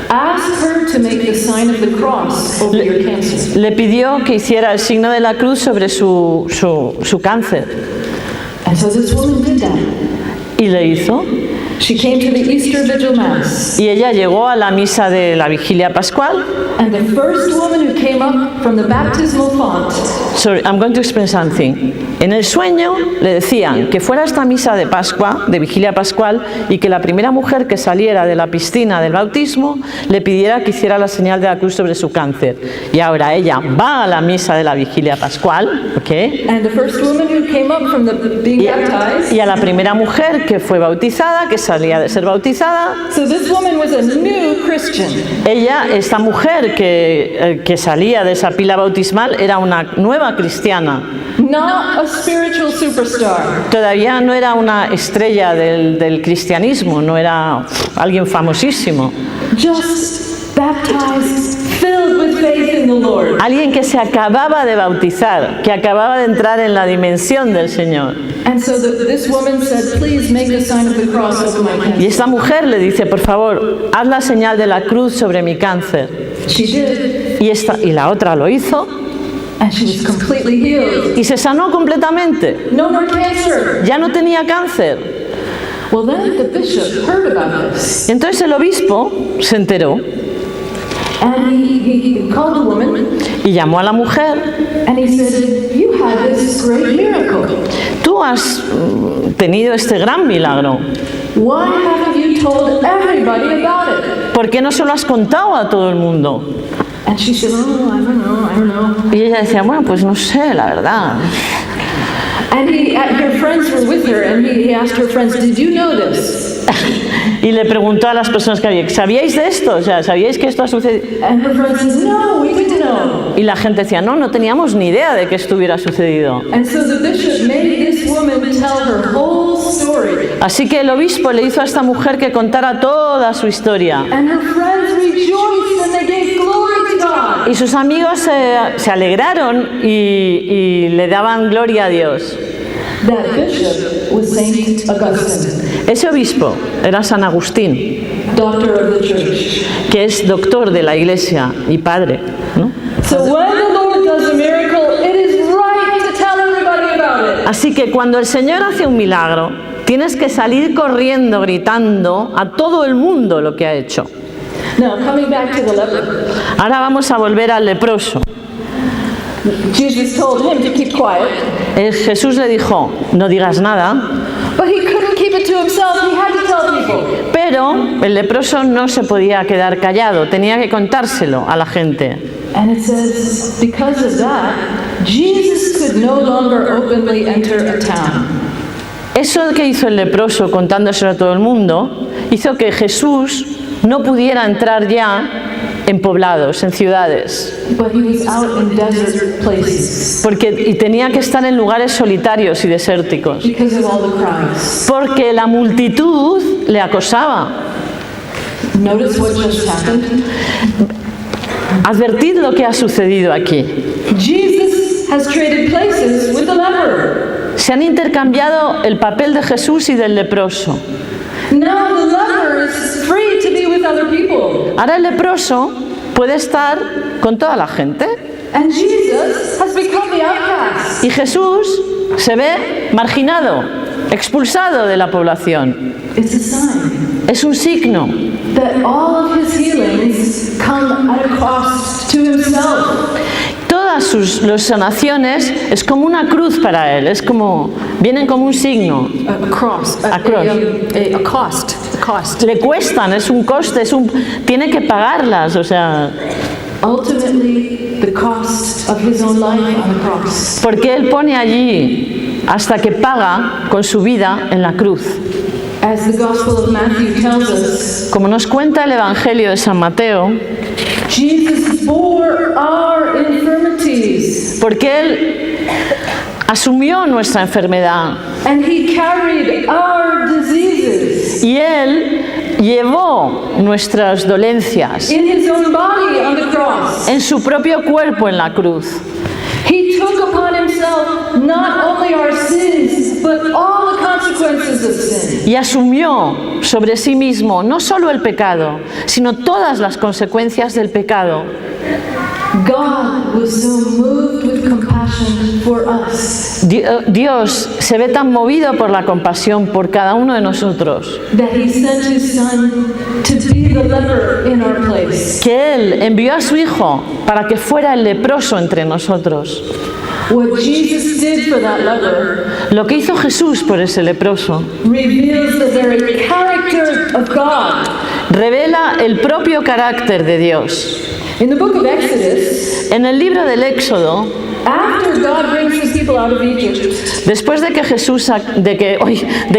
ask her to make the sign of the cross over your cancer. le pidió que hiciera el signo de la cruz sobre su cáncer. And so this woman did that. Y le hizo. She came to the Easter Vigil Mass. Y ella llegó a la misa de la vigilia pascual. And the first woman who came up from the baptismal font, Sorry, I'm going to explain something. En el sueño le decían que fuera a esta misa de Pascua, de vigilia pascual, y que la primera mujer que saliera de la piscina del bautismo le pidiera que hiciera la señal de la cruz sobre su cáncer. Y ahora ella va a la misa de la vigilia pascual, ¿ok? and the first woman who came up from the being baptized. Y a la primera mujer que fue bautizada, que salía de ser bautizada, So this woman was a new Christian. ella, esta mujer que salía de esa pila bautismal, era una nueva cristiana. Not a spiritual superstar. Todavía no era una estrella del cristianismo, no era alguien famosísimo. Just baptized, filled with faith in the Lord. Alguien que se acababa de bautizar, que acababa de entrar en la dimensión del Señor. And so this woman said, please make the sign of the cross over my Y cancer. esta mujer le dice, por favor, haz la señal de la cruz sobre mi cáncer. She did, Y la otra lo hizo and she was completely healed. y se sanó completamente. No more cancer. Ya no tenía cáncer. Well, then the bishop heard about this, Entonces el obispo se enteró and he called the woman, y llamó a la mujer. and he said, "You had this great miracle. Tú has tenido este gran milagro. Why haven't you told everybody about it?" ¿Por qué no se lo has contado a todo el mundo? And she said, "Oh, I don't know." Y ella decía, bueno, pues no sé, la verdad. And her friends were with her, and he asked her friends, "Did you know this?" Y le preguntó a las personas que había, ¿sabíais de esto? O sea, ¿sabíais que esto ha sucedido? And her friends said, "No, we didn't know." Y la gente decía, no teníamos ni idea de que esto hubiera sucedido. And so the bishop made this woman tell her whole story. Así que el obispo le hizo a esta mujer que contara toda su historia. And her friends rejoiced and they gave glory to God. Y sus amigos se alegraron y le daban gloria a Dios. That bishop was Saint Augustine, Ese obispo era San Agustín, doctor of the church. que es doctor de la iglesia y padre, ¿no? So when the Lord does a miracle, it is right to tell everybody about it. Así que cuando el Señor hace un milagro, tienes que salir corriendo, gritando a todo el mundo lo que ha hecho. Now, coming back to the leper, Ahora vamos a volver al leproso. Jesus told him to keep quiet, Jesús le dijo, no digas nada, but he couldn't keep it to himself. He had to tell people. pero el leproso no se podía quedar callado, tenía que contárselo a la gente. And it says, because of that, Jesus could no longer openly enter a town. Eso que hizo el leproso contándoselo a todo el mundo, hizo que Jesús no pudiera entrar ya en poblados, en ciudades, But he was out in desert places y tenía que estar en lugares solitarios y desérticos, because of all the crowds. porque la multitud le acosaba. Notice what just happened. Advertid lo que ha sucedido aquí. Jesus has traded places with the leper. Se han intercambiado el papel de Jesús y del leproso. Now the leper is free to be with other people. Ahora el leproso puede estar con toda la gente And Jesus has become the outcast. y Jesús se ve marginado, expulsado de la población. It's a sign Es un signo that all of his healings come at a cost to himself. Todas las sanaciones es como una cruz para él, vienen como un signo. A cross. A cross. A cost. A cost. Le cuestan, es un coste, tiene que pagarlas, o sea, Ultimately, the cost of his own life on the cross. porque él pone allí hasta que paga con su vida en la cruz. As the Gospel of Matthew tells us, Como nos cuenta el Evangelio de San Mateo, Jesus bore our infirmities porque él asumió nuestra enfermedad and he carried our diseases y él llevó nuestras dolencias in his own body on the cross. en su propio cuerpo en la cruz. He took upon himself not only our sins, but all the consequences of sin. Y asumió sobre sí mismo no solo el pecado, sino todas las consecuencias del pecado. God was so moved with compassion for us Dios se ve tan movido por la compasión por cada uno de nosotros, that he sent his son to be the leper in our place. que Él envió a su Hijo para que fuera el leproso entre nosotros. What Jesus did for that leper Lo que hizo Jesús por ese leproso reveals the very character of God. revela el propio carácter de Dios. In the book of Exodus, En el libro del Éxodo, after God brings his people out of Egypt después de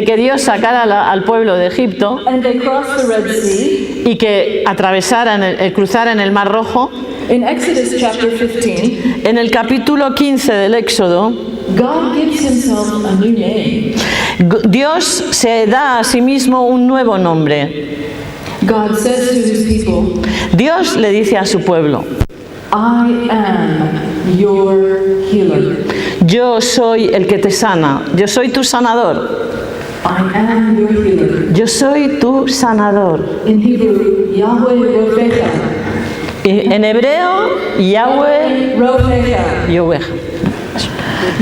que Dios sacara al pueblo de Egipto and they cross the Red Sea, y que cruzaran el Mar Rojo, in Exodus chapter 15, en el capítulo 15 del Éxodo, God gives himself a new name. Dios se da a sí mismo un nuevo nombre. God says to his people, Dios le dice a su pueblo, I am your healer. yo soy el que te sana, yo soy tu sanador, I am your healer. yo soy tu sanador. In Hebrew, Yahweh Rofecha. En hebreo, Yahweh, Rofecha. Yahweh.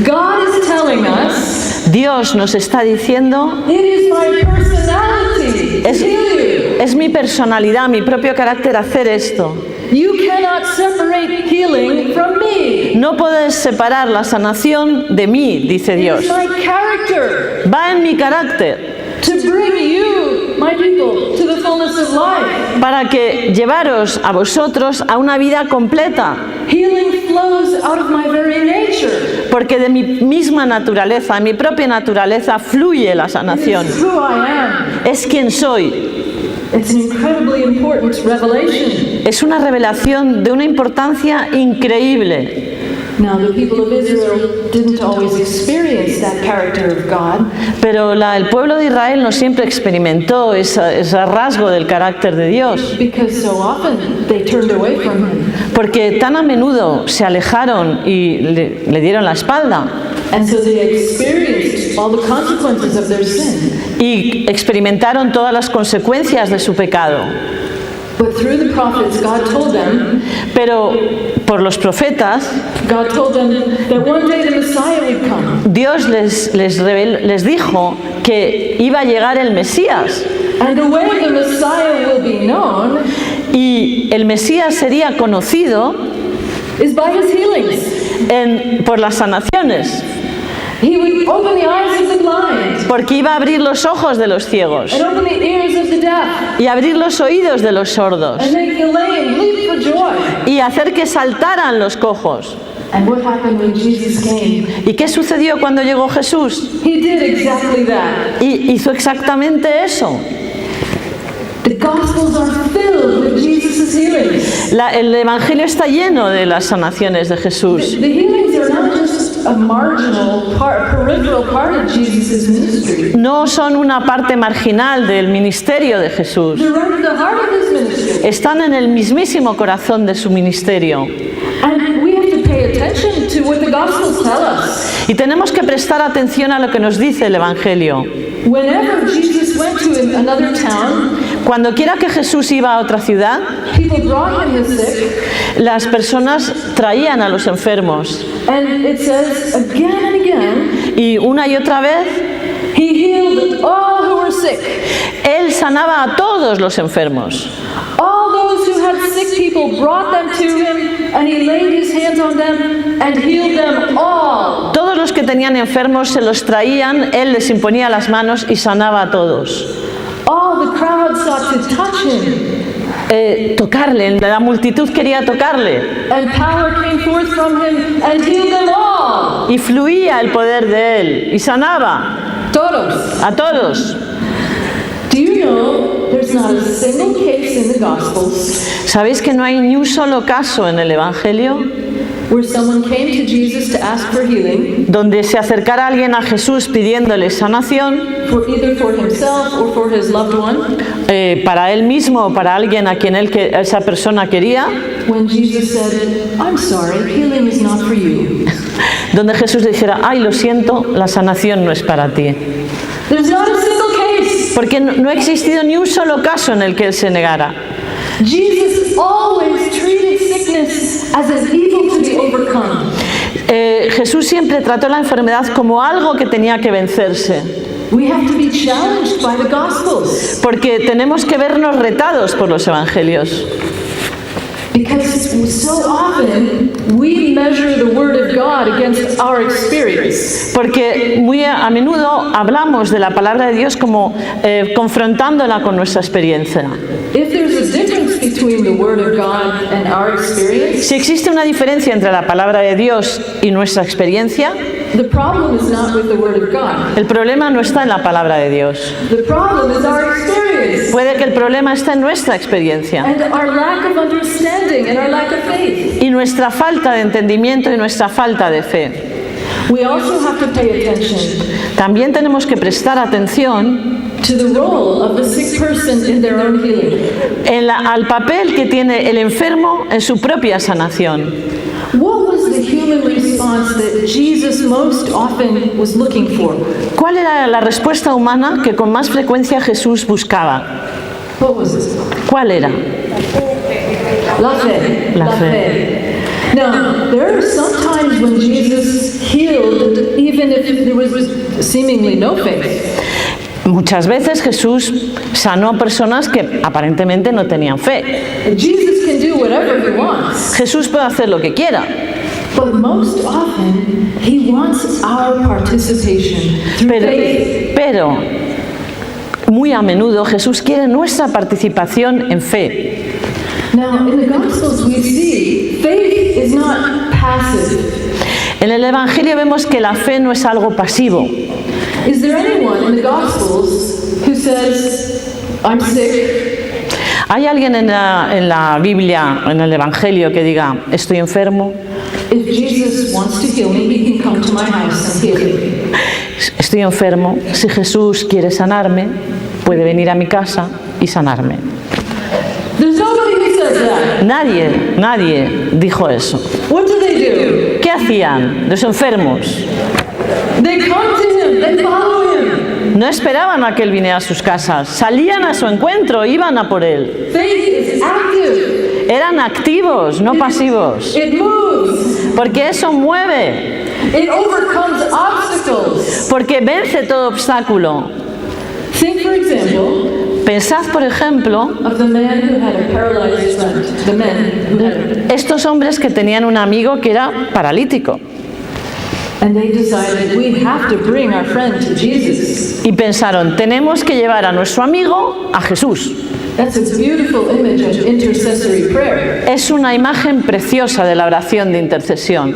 God is telling us Dios nos está diciendo, it is my personality to es, heal you. es mi personalidad, mi propio carácter hacer esto. You cannot separate healing from me. No puedes separar la sanación de mí, dice Dios. It's my character Va en mi carácter to bring you, my people, to the fullness of life. para que llevaros a vosotros a una vida completa. Healing flows out of my very nature. Porque de mi misma naturaleza, de mi propia naturaleza, fluye la sanación. It's who I am. Es quien soy. It's an incredibly important revelation. Es una revelación de una importancia increíble. Now, the people of Israel didn't always experience that character of God, Pero el pueblo de Israel no siempre experimentó ese rasgo del carácter de Dios. because so often they turned away from Him. Porque tan a menudo se alejaron y le dieron la espalda. And so they experienced all the consequences of their sin. Y experimentaron todas las consecuencias de su pecado. But through the prophets, God told them, Pero por los profetas, God told them that one day the Messiah would come. Dios les dijo que iba a llegar el Mesías. And the way the Messiah will be known Y el Mesías sería conocido is by His healings. por las sanaciones. He would open the eyes of the blind Porque iba a abrir los ojos de los ciegos and open the ears of the deaf y abrir los oídos de los sordos and make the lame leap for joy. y hacer que saltaran los cojos. And what happened when Jesus came? ¿Y qué sucedió cuando llegó Jesús? He did exactly that. Y hizo exactamente eso. The Gospels are filled with Jesus' healings. El Evangelio está lleno de las sanaciones de Jesús. The healings are not just a marginal part, peripheral part of Jesus' ministry. No son una parte marginal del ministerio de Jesús. They're right at the heart of His ministry. Están en el mismísimo corazón de su ministerio. And we have to pay attention to what the Gospels tell us. Y tenemos que prestar atención a lo que nos dice el Evangelio. Whenever Jesus went to another town, Cuando quiera que Jesús iba a otra ciudad, people brought Him the sick. las personas traían a los enfermos. And it says again and again, Y una y otra vez, He healed all who were sick. Él sanaba a todos los enfermos. All those who had sick people brought them to Him, and He laid His hands on them and healed them all. Todos los que tenían enfermos se los traían, Él les imponía las manos y sanaba a todos. All the crowd sought to touch Him, Tocarle, la multitud quería tocarle. and power came forth from Him and healed them all. Y fluía el poder de Él y sanaba Todos. a todos. Do you know there's not a single case in the Gospels ¿Sabéis que no hay ni un solo caso en el Evangelio where someone came to Jesus to ask for healing, donde se acercara alguien a Jesús pidiéndole sanación either for himself or for his loved one, para él mismo o para alguien a quien esa persona quería, when Jesus said, I'm sorry, healing is not for you? donde Jesús dijera, ay, lo siento, la sanación no es para ti? There's not a single case. Porque no ha existido ni un solo caso en el que Él se negara. Jesus always treated sickness as an evil to be overcome. Jesús siempre trató la enfermedad como algo que tenía que vencerse. We have to be challenged by the Gospels Porque tenemos que vernos retados por los evangelios. because so often we measure the Word of God against our experience. Porque muy a menudo hablamos de la palabra de Dios como confrontándola con nuestra experiencia. If there's a difference between the Word of God and our experience, Si existe una diferencia entre la palabra de Dios y nuestra experiencia, the problem is not with the Word of God. el problema no está en la palabra de Dios. The problem is our experience Puede que el problema esté en nuestra experiencia and our lack of understanding and our lack of faith. y nuestra falta de entendimiento y nuestra falta de fe. We also have to pay attention También tenemos que prestar atención to the role of the sick person in their own healing. al papel que tiene el enfermo en su propia sanación. What was the human response that Jesus most often was looking for? ¿Cuál era la respuesta humana que con más frecuencia Jesús buscaba? What was it? ¿Cuál era? La fe. La La fe. fe. Now, there are some times when Jesus healed, even if there was seemingly no faith. Muchas veces Jesús sanó personas que aparentemente no tenían fe. Jesus can do whatever he wants, Jesús puede hacer lo que quiera, but most often he wants our participation through faith. pero muy a menudo Jesús quiere nuestra participación en fe. Now, in the Gospels we see faith is not passive. En el Evangelio vemos que la fe no es algo pasivo. Is there anyone in the Gospels who says, I'm sick? ¿Hay alguien en la Biblia, en el Evangelio, que diga, estoy enfermo, If Jesus wants to heal me, he can come to my house and heal me. estoy enfermo, si Jesús quiere sanarme, puede venir a mi casa y sanarme? There's nobody who says that. Nadie dijo eso. What do they do? ¿Qué hacían los enfermos? They come to him, they follow him. No esperaban a que él viniera a sus casas, salían a su encuentro, iban a por él. Faith is active. Eran activos, no pasivos, It moves. porque eso mueve, It overcomes obstacles. porque vence todo obstáculo. Think, for example, Pensad, por ejemplo, of the man who had a paralyzed friend. The men who had estos hombres que tenían un amigo que era paralítico and they decided we have to bring our friend to Jesus. y pensaron, tenemos que llevar a nuestro amigo a Jesús. That's a beautiful image of intercessory prayer. Es una imagen preciosa de la oración de intercesión.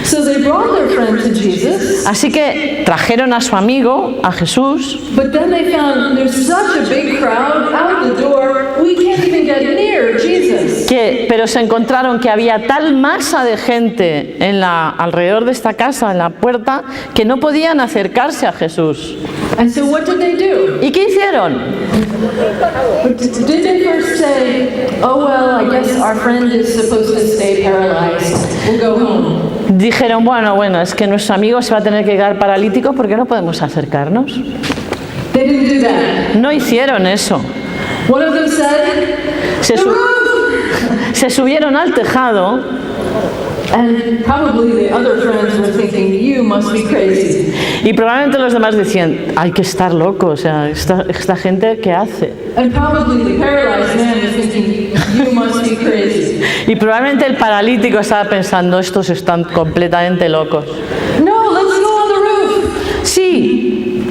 So they brought their friend to Jesus, Así que trajeron a su amigo, a Jesús, but then they found there's such a big crowd out the door, we can't even get near Jesus. pero se encontraron que había tal masa de gente alrededor de esta casa, en la puerta, que no podían acercarse a Jesús. And so what did they do? ¿Y qué hicieron? Did they first say, oh well, I guess our friend is supposed to stay paralyzed, we'll go home? Dijeron, bueno, es que nuestro amigo se va a tener que quedar paralítico porque no podemos acercarnos. They didn't do that. No hicieron eso. One of them said, Se, the su- roof! se subieron al tejado And probably the other friends were thinking, you must be crazy. y probablemente los demás decían, hay que estar loco, o sea, esta gente, ¿qué hace? And probably the paralyzed man was thinking, you must be crazy. Y probablemente el paralítico estaba pensando, estos están completamente locos. No, let's go on the roof. Sí,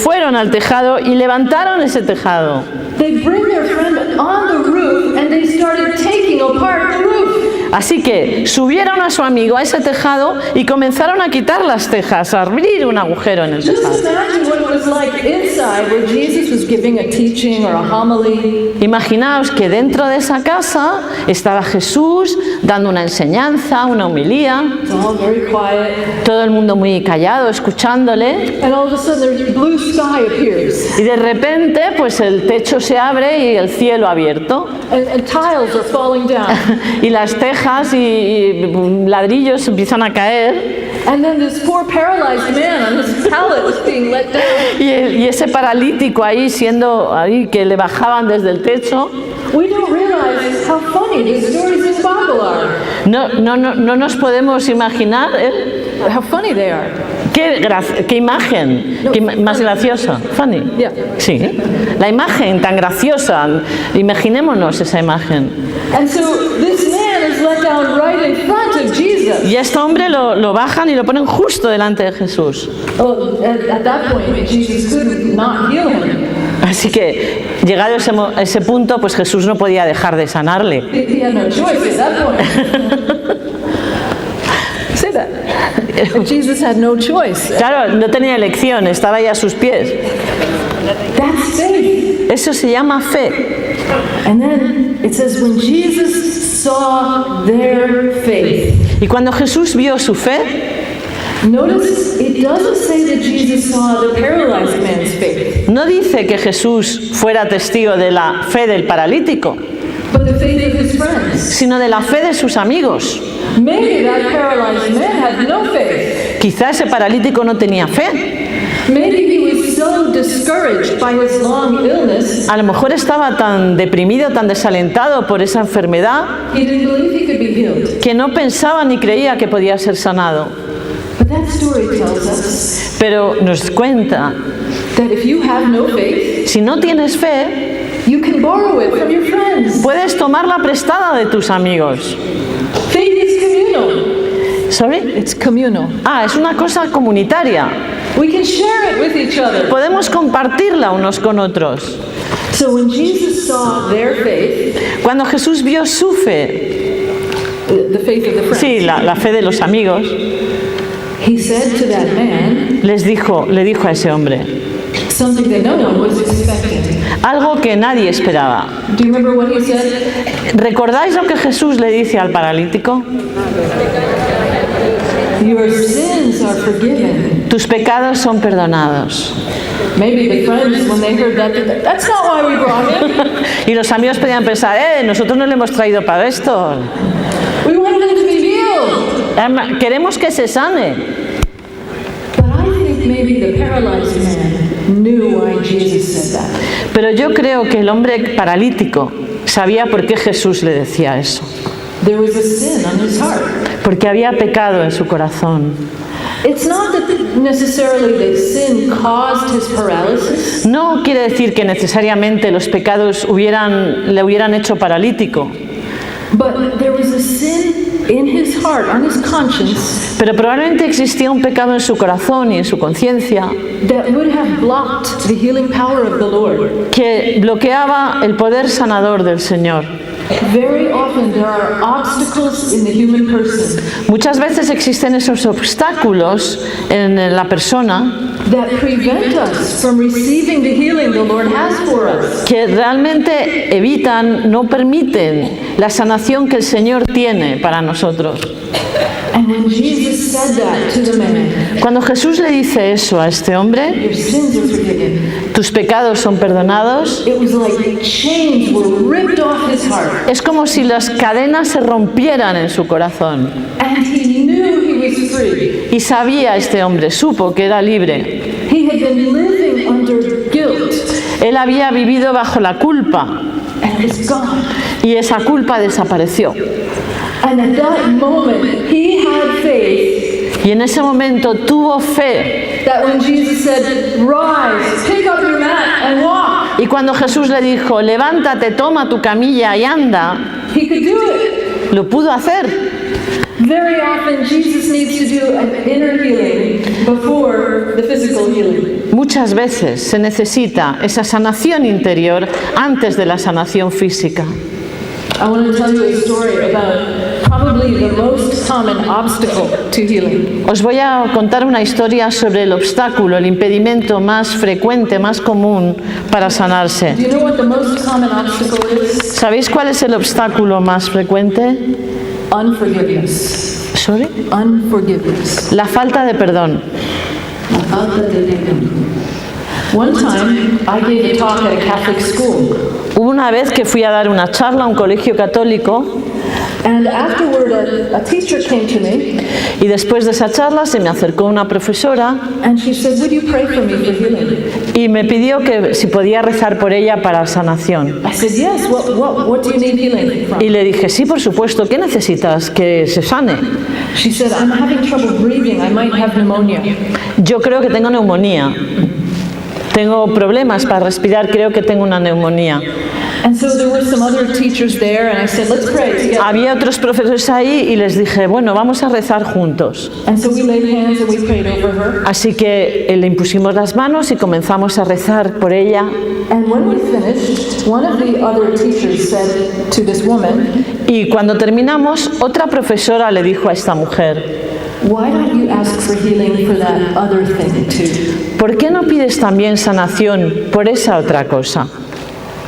fueron al tejado y levantaron ese tejado. They bring their friend on the roof and they started taking apart the roof. Así que subieron a su amigo a ese tejado y comenzaron a quitar las tejas, a abrir un agujero en el Just tejado. imagine what it was like inside where Jesus was giving a teaching or a homily. Imaginaos que dentro de esa casa estaba Jesús dando una enseñanza, una homilía, It's all very quiet. todo el mundo muy callado escuchándole, And all of a sudden there's blue sky appears. y de repente pues el techo se abre y el cielo abierto, And tiles are falling down. y las tejas y ladrillos empiezan a caer, And then this poor paralyzed man on his pallet was being let down. y ese paralítico ahí que le bajaban desde el techo. We don't realize how funny the stories in the Bible are. No nos podemos imaginar How funny they are. qué imagen, más graciosa. Funny. Yeah. Sí, la imagen tan graciosa. Imaginémonos esa imagen. And so this man is let down right in front of Jesus. Y a este hombre lo bajan y lo ponen justo delante de Jesús. Well, at that point, Jesus could not heal him. Así que, llegado ese punto, pues Jesús no podía dejar de sanarle. He had no choice at that point. Say that. Jesus had no choice. Claro, no tenía elección, estaba ahí a sus pies. That's faith. Eso se llama fe. And then it says, when Jesus saw their faith. Y cuando Jesús vio su fe, Notice it doesn't say that Jesus saw the paralyzed man's faith, no dice que Jesús fuera testigo de la fe del paralítico, but the faith of his friends. sino de la fe de sus amigos. Maybe that paralyzed man had no faith. Quizá ese paralítico no tenía fe. Maybe he was so discouraged by his long illness, A lo mejor estaba tan deprimido, tan desalentado por esa enfermedad, he didn't believe he could be healed. que no pensaba ni creía que podía ser sanado. But that story tells us Pero nos cuenta, that if you have no faith, si no tienes fe, you can borrow it from your friends. puedes tomarla prestada de tus amigos. Faith is communal. ¿Sorry? It's communal. Es una cosa comunitaria. We can share it with each other. Podemos compartirla unos con otros. So when Jesus saw their faith, Cuando Jesús vio su fe, the faith of the friends, sí, la fe de los amigos, he said to that man le dijo a ese hombre something that no one was expecting. algo que nadie esperaba. Do you remember what he said? ¿Recordáis lo que Jesús le dice al paralítico? Your sins are forgiven. Tus pecados son perdonados. Maybe the friends, when they heard that, that's not why we brought him. Y los amigos podían pensar, nosotros no le hemos traído para esto. We want him to be healed. Queremos que se sane. But I think maybe the paralyzed man knew why Jesus said that. Pero yo creo que el hombre paralítico sabía por qué Jesús le decía eso. There was a sin on his heart. Porque había pecado en su corazón. It's not that necessarily that sin caused his paralysis, No quiere decir que necesariamente los pecados le hubieran hecho paralítico, but there was a sin in his heart, on his conscience, pero probablemente existía un pecado en su corazón y en su conciencia that would have blocked the healing power of the Lord. que bloqueaba el poder sanador del Señor. Very often there are obstacles in the human person Muchas veces existen esos obstáculos en la persona that prevent us from receiving the healing the Lord has for us. que realmente evitan, no permiten la sanación que el Señor tiene para nosotros. And when Jesus said that to the man, Cuando Jesús le dice eso a este hombre, your sins are forgiven, tus pecados son perdonados, it was like chains were ripped off his heart. es como si las cadenas se rompieran en su corazón. And he knew he was free. Y sabía este hombre, supo que era libre. He had been living under guilt, Él había vivido bajo la culpa and it was gone. y esa culpa desapareció. And at that moment, he had faith Y en ese momento tuvo fe. that when Jesus said, rise, pick up your mat and walk, Y cuando Jesús le dijo, levántate, toma tu camilla y anda, he could do it. lo pudo hacer. Very often, Jesus needs to do an inner healing before the physical healing. Muchas veces se necesita esa sanación interior antes de la sanación física. I want to tell you a story about probably the most common obstacle to healing. Os voy a contar una historia sobre el obstáculo, el impedimento más frecuente, más común para sanarse. Do you know what the most common obstacle is? ¿Sabéis cuál es el obstáculo más frecuente? Unforgiveness. ¿Sorry? Unforgiveness. La falta de perdón. One time, I gave a talk at a Catholic school, Hubo una vez que fui a dar una charla a un colegio católico and afterward, a teacher came to me, y después de esa charla se me acercó una profesora and she said, "Would you pray for me for healing?" y me pidió que si podía rezar por ella para sanación. I said, "Yes. What do you need healing from?" Y le dije, sí, por supuesto, ¿qué necesitas que se sane? She said, "I'm having trouble breathing. I might have pneumonia." Yo creo que tengo neumonía. Tengo problemas para respirar, creo que tengo una neumonía. And so there were some other teachers there, and I said, "Let's pray together." Había otros profesores ahí y les dije, bueno, vamos a rezar juntos. And so we laid hands and we prayed over her. Así que le impusimos las manos y comenzamos a rezar por ella. And when we finished, one of the other teachers said to this woman, Y cuando terminamos, otra profesora le dijo a esta mujer, "Why don't you ask for healing for that other thing too?" ¿por qué no pides también sanación por esa otra cosa?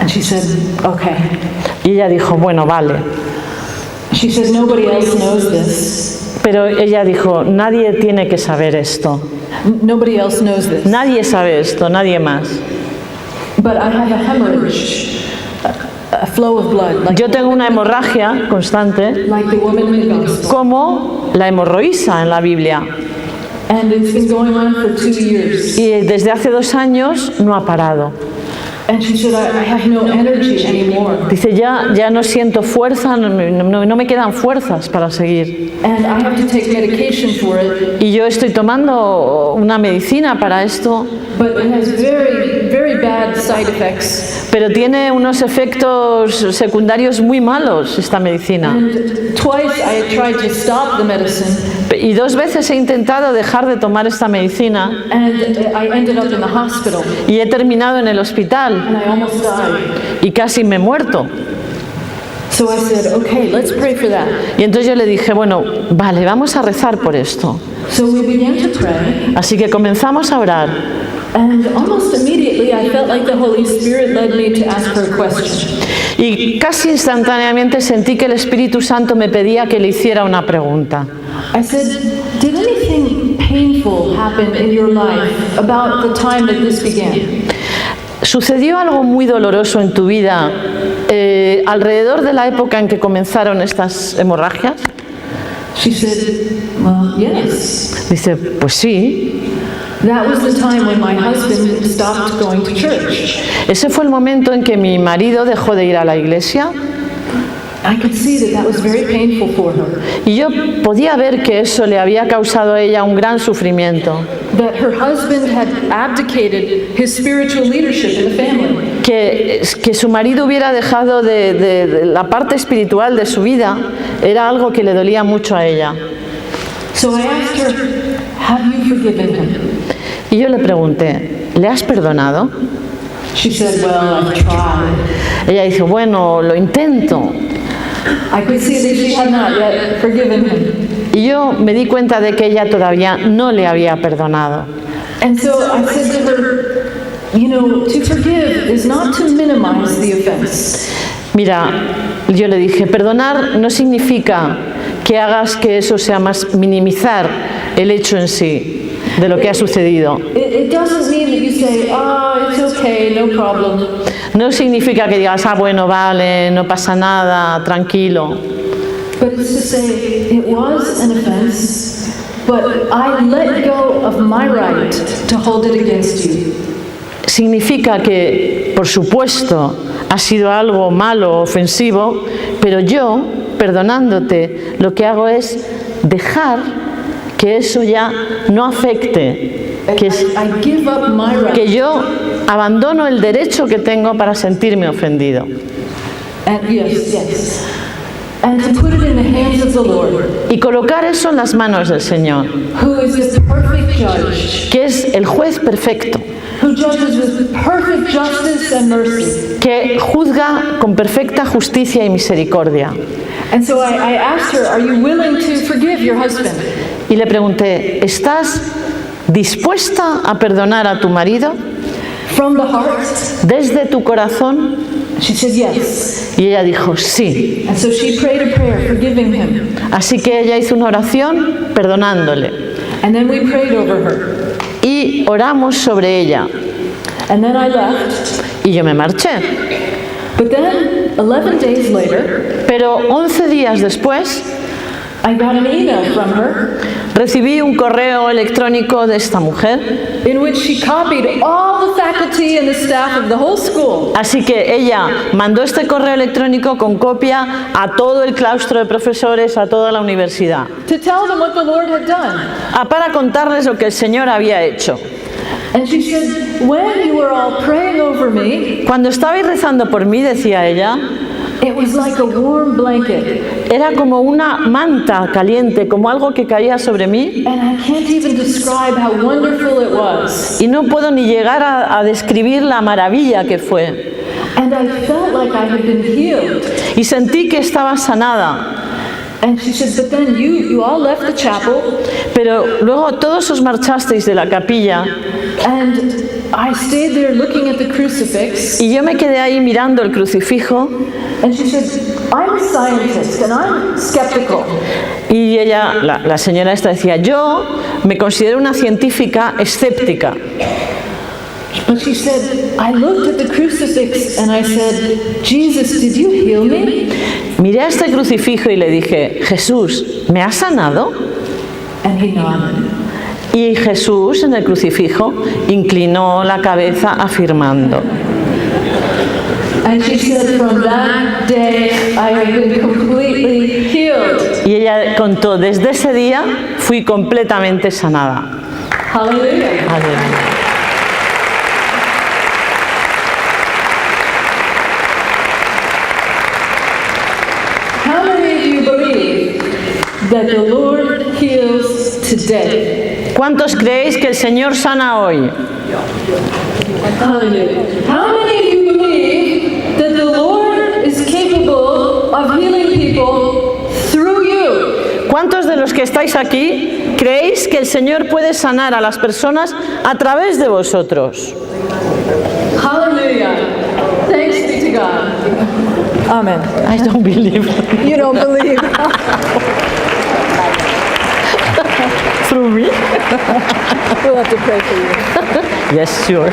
And she said, "Okay." Y ella dijo, bueno, vale. She said, "Nobody else knows this. Pero ella dijo, nadie tiene que saber esto. Nobody else knows this. Nadie sabe esto, nadie más. But I have a hemorrhage, a flow of blood, Yo tengo una hemorragia constante, like the woman in the gospel. como la hemorroísa en la Biblia. And it's been going on for 2 years. Y desde hace 2 años no ha parado. And she said, I have no energy anymore. Dice, ya no siento fuerza, no me quedan fuerzas para seguir. And I have to take medication for it. Y yo estoy tomando una medicina para esto, But it has very, very bad side effects. pero tiene unos efectos secundarios muy malos esta medicina. And twice I had tried to stop the medicine, Y 2 veces he intentado dejar de tomar esta medicina and I ended up in the hospital, y he terminado en el hospital and I almost died. y casi me he muerto. So I said, okay, let's pray for that. Y entonces yo le dije, bueno, vale, vamos a rezar por esto. So we began to pray, Así que comenzamos a orar. and almost immediately I felt like the Holy Spirit led me to ask her a question. Y casi instantáneamente sentí que el Espíritu Santo me pedía que le hiciera una pregunta. I said, did anything painful happen in your life about the time that this began? ¿Sucedió algo muy doloroso en tu vida alrededor de la época en que comenzaron estas hemorragias? She said, well, yes. Dice, pues sí. That was the time when my husband stopped going to church. Ese fue el momento en que mi marido dejó de ir a la iglesia I could see that that was very painful for her. y yo podía ver que eso le había causado a ella un gran sufrimiento, That her husband had abdicated his spiritual leadership in the family. que su marido hubiera dejado de la parte espiritual de su vida era algo que le dolía mucho a ella. So I asked her, have you forgiven him? Y yo le pregunté, ¿le has perdonado? She said, well, I've tried. Ella dice, bueno, lo intento. I could see that she had not yet forgiven him. Y yo me di cuenta de que ella todavía no le había perdonado. And so I said to her, you know, to forgive is not to minimize the offense. Mira, yo le dije, perdonar no significa que hagas que eso sea más minimizar el hecho en sí de lo que ha sucedido. It doesn't mean that you say, oh, it's okay, no problem. No significa que digas, bueno, vale, no pasa nada, tranquilo. But it's to say, it was an offense, but I let go of my right to hold it against you. Significa que, por supuesto, ha sido algo malo, ofensivo, pero yo, perdonándote, lo que hago es dejar que eso ya no afecte, I give up my right. que yo abandono el derecho que tengo para sentirme ofendido. And yes. And to put it in the hands of the Lord, Y colocar eso en las manos del Señor, who is the perfect judge, que es el juez perfecto, who judges with perfect justice and mercy. que juzga con perfecta justicia y misericordia. And so I asked her, are you willing to forgive your husband? Y le pregunté, ¿estás dispuesta a perdonar a tu marido From the heart? desde tu corazón? She said yes. Y ella dijo, sí. And so she prayed a prayer forgiving him. Así que ella hizo una oración perdonándole. And then we prayed over her. Y oramos sobre ella. And then I left. Y yo me marché. But then, 11 days later, Pero 11 días después, I got an email from her recibí un correo electrónico de esta mujer. in which she copied all the faculty and the staff of the whole school Así que ella mandó este correo electrónico con copia a todo el claustro de profesores, a toda la universidad, to tell them what the Lord had done. para contarles lo que el Señor había hecho. And she said, when you were all praying over me, Cuando estabais rezando por mí, decía ella, it was like a warm blanket. era como una manta caliente, como algo que caía sobre mí, And I can't even describe how wonderful it was. y no puedo ni llegar a describir la maravilla que fue. And I felt like I had been healed. Y sentí que estaba sanada. And she said, but then you all left the chapel, Pero luego todos os marchasteis de la capilla and I stayed there looking at the crucifix. y yo me quedé ahí mirando el crucifijo. And she said, I'm a scientist and I'm skeptical. Y ella, la señora esta decía, yo me considero una científica escéptica. But she said, I looked at the crucifix and I said, Jesus, did you heal me? Miré a este crucifijo y le dije, Jesús, ¿me has sanado? And he nodded. Y Jesús en el crucifijo inclinó la cabeza afirmando. And she said, from that day I have been completely healed. Y ella contó, desde ese día fui completamente sanada. Hallelujah. Aleluya. How many of you believe that the Lord heals today? ¿Cuántos creéis que el Señor sana hoy? Hallelujah. How many of you believe that the Lord is capable of healing people through you? ¿Cuántos de los que estáis aquí creéis que el Señor puede sanar a las personas a través de vosotros? Hallelujah. Thanks be to God. Amen. I don't believe. You don't believe? Through me? We'll have to pray for you. Yes, sure.